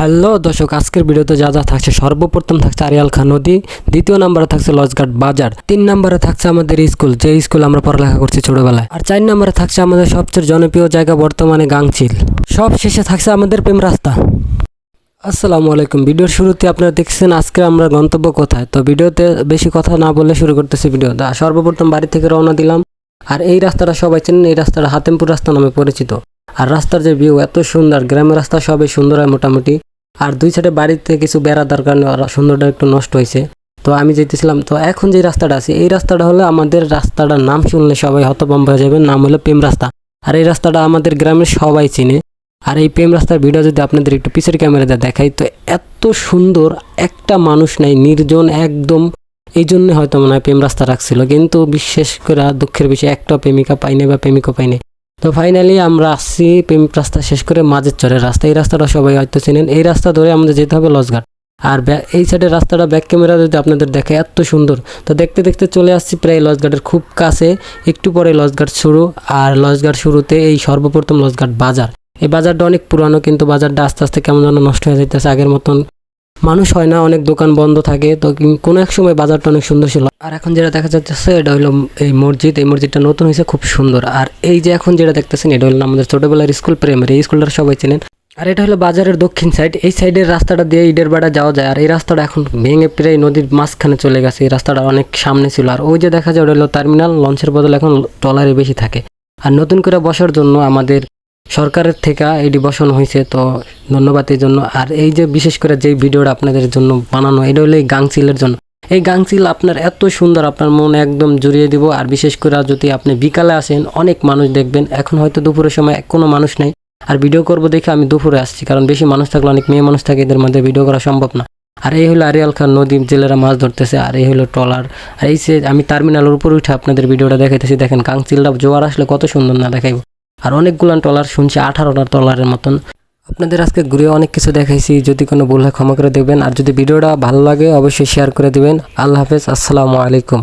Hello দর্শক, আজকের ভিডিওতে যা যা থাকছে, সর্বপ্রথম থাকছে আরিয়াল খান নদী, দ্বিতীয় নম্বরে থাকছে লঞ্চঘাট বাজার, 3 নম্বরে থাকছে আমাদের স্কুল, যে স্কুল আমরা পড়ালেখা করছি ছোটবেলায়, আর 4 নম্বরে থাকছে আমাদের সবচেয়ে জনপ্রিয় জায়গা বর্তমানে গাংচিল। সব শেষে থাকছে আমাদের প্রেম রাস্তা। আসসালামু আলাইকুম। ভিডিওর শুরুতে আপনারা দেখছেন আজকে আমরা গন্তব্য কোথায়। তো ভিডিওতে বেশি কথা না বলে শুরু করতেছি ভিডিও। সর্বপ্রথম বাড়ি থেকে রওনা দিলাম। আর এই রাস্তাটা সবাই চেনেন, এই রাস্তাটা হাতেমপুর রাস্তা নামে পরিচিত। আর রাস্তার যে ভিউ এত সুন্দর, গ্রামের রাস্তা সবই সুন্দর হয় মোটামুটি। আর দুই সাইডে বাড়িতে কিছু বেড়া দেওয়ার কারণে সুন্দরটা একটু নষ্ট হয়েছে। তো আমি যেতেছিলাম, তো এখন যে রাস্তাটা আছে এই রাস্তাটা হলো আমাদের রাস্তাটার নাম শুনলে সবাই হতভম্ব হয়ে যাবে, নাম হলো প্রেম রাস্তা। আর এই রাস্তাটা আমাদের গ্রামের সবাই চিনে। আর এই প্রেম রাস্তার ভিডিও যদি আপনাদের একটু পিছের ক্যামেরাতে দেখাই, তো এত সুন্দর, একটা মানুষ নাই, নির্জন একদম। এই জন্য হয়তো মনে হয় প্রেম রাস্তা রাখছিল, কিন্তু বিশেষ করে দুঃখের বিষয়ে একটা প্রেমিকা পাইনি বা প্রেমিকও পাইনি। তো ফাইনালি আমরা আসছি প্রেম রাস্তা শেষ করে মাঝের চরের রাস্তা। এই রাস্তাটা সবাই হয়তো চেনেন। এই রাস্তা ধরে আমাদের যেতে হবে লঞ্চঘাট। আর এই সাইডের রাস্তাটা ব্যাক ক্যামেরা যদি আপনাদের দেখে এত সুন্দর। তো দেখতে দেখতে চলে আসছি প্রায় লঞ্চঘাটের খুব কাছে। একটু পরে লঞ্চঘাট শুরু। আর লঞ্চঘাট শুরুতে এই সর্বপ্রথম লঞ্চঘাট বাজার। এই বাজারটা অনেক পুরানো, কিন্তু বাজারটা আস্তে আস্তে কেমন যেন নষ্ট হয়ে যাইতেছে। আগের মতন মানুষ হয় না, অনেক দোকান বন্ধ থাকে। তো কোনো এক সময় বাজারটা অনেক সুন্দর ছিল। আর এখন যেটা দেখা যাচ্ছে এটা হলো এই মসজিদ। এই মসজিদটা নতুন হয়েছে, খুব সুন্দর। আর এই যে এখন যেটা দেখতেছেন এটা হলো আমাদের ছোটবেলার স্কুল প্রাইমারি। এই স্কুলটা সবাই চেনেন। আর এটা হলো বাজারের দক্ষিণ সাইড। এই সাইডের রাস্তাটা দিয়ে ইটের বাড়া যাওয়া যায়। আর এই রাস্তাটা এখন ভেঙে প্রায় নদীর মাঝখানে চলে গেছে। এই রাস্তাটা অনেক সামনে ছিল। আর ওই যে দেখা যায় ওটা হলো টার্মিনাল। লঞ্চের বদলে এখন ট্রলারই বেশি থাকে। আর নতুন করে বসার জন্য আমাদের সরকারের থেকে এটি বসানো হয়েছে, তো ধন্যবাদ এই জন্য। আর এই যে বিশেষ করে যে ভিডিওটা আপনাদের জন্য বানানো, এটা হলো এই গাংচিলের জন্য। এই গাংচিল আপনার এত সুন্দর, আপনার মন একদম জুড়িয়ে দিব। আর বিশেষ করে যদি আপনি বিকালে আসেন, অনেক মানুষ দেখবেন। এখন হয়তো দুপুরের সময় কোনো মানুষ নেই। আর ভিডিও করব দেখে আমি দুপুরে আসছি, কারণ বেশি মানুষ থাকলে অনেক মেয়ে মানুষ থাকে, এদের মধ্যে ভিডিও করা সম্ভব না। আর এই হলো আরিয়াল খান নদী, জেলেরা মাছ ধরতেছে। আর এই হলো ট্রলার। আর এই যে আমি টার্মিনালের উপর উঠে আপনাদের ভিডিওটা দেখাইতেছি। দেখেন গাংচিলটা জোয়ার আসলে কত সুন্দর না দেখাইব। আর অনেকগুলান ট্রলার শুনছি, 18টা ট্রলারের মতন। আপনাদের আজকে ঘুরে অনেক কিছু দেখাইছি। যদি কোনো ভুল হয় ক্ষমা করে দেবেন। আর যদি ভিডিওটা ভালো লাগে অবশ্যই শেয়ার করে দিবেন। আল্লাহ হাফেজ, আসসালামু আলাইকুম।